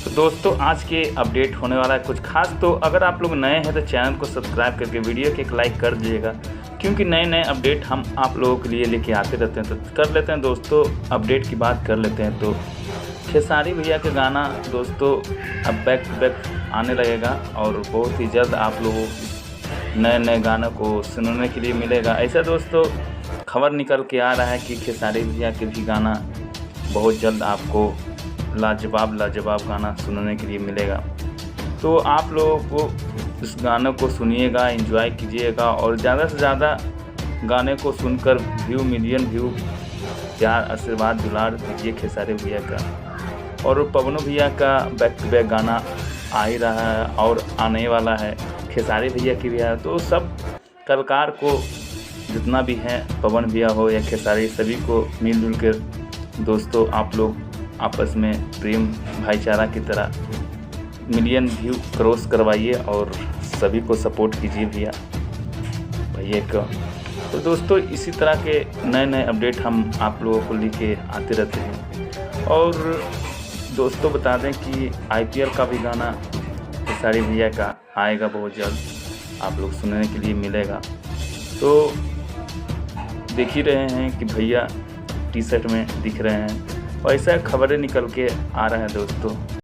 तो दोस्तों आज के अपडेट होने वाला है कुछ खास। तो अगर आप लोग नए हैं तो चैनल को सब्सक्राइब करके वीडियो को एक लाइक कर दीजिएगा, क्योंकि नए नए अपडेट हम आप लोगों के लिए लेके आते रहते हैं। तो कर लेते हैं दोस्तों, अपडेट की बात कर लेते हैं। तो खेसारी भैया का गाना दोस्तों अब बैक टू बैक आने लगेगा और बहुत ही जल्द आप लोगों नए नए गानों को सुनने के लिए मिलेगा। ऐसा दोस्तों खबर निकल के आ रहा है कि खेसारी भैया के भी गाना बहुत जल्द आपको लाजवाब गाना सुनने के लिए मिलेगा। तो आप लोगों को इस गाने को सुनिएगा, एंजॉय कीजिएगा और ज़्यादा से ज़्यादा गाने को सुनकर मिलियन व्यू प्यार आशीर्वाद दुलार दीजिए खेसारी भैया का। और पवनों भैया का बैक टू बैक गाना आ ही रहा है और आने वाला है, खेसारी भैया की भी है। तो सब कलाकार को जितना भी है, पवन भैया हो या खेसारी, सभी को मिलजुल कर दोस्तों आप लोग आपस में प्रेम भाईचारा की तरह मिलियन व्यू क्रॉस करवाइए और सभी को सपोर्ट कीजिए भैया का। तो दोस्तों इसी तरह के नए नए अपडेट हम आप लोगों को लेके आते रहते हैं। और दोस्तों बता दें कि IPL का भी गाना खेसारी भैया का आएगा बहुत जल्द, आप लोग सुनने के लिए मिलेगा। तो देख ही रहे हैं कि भैया टी-शर्ट में दिख रहे हैं, और ऐसा खबरें निकल के आ रहा है दोस्तों।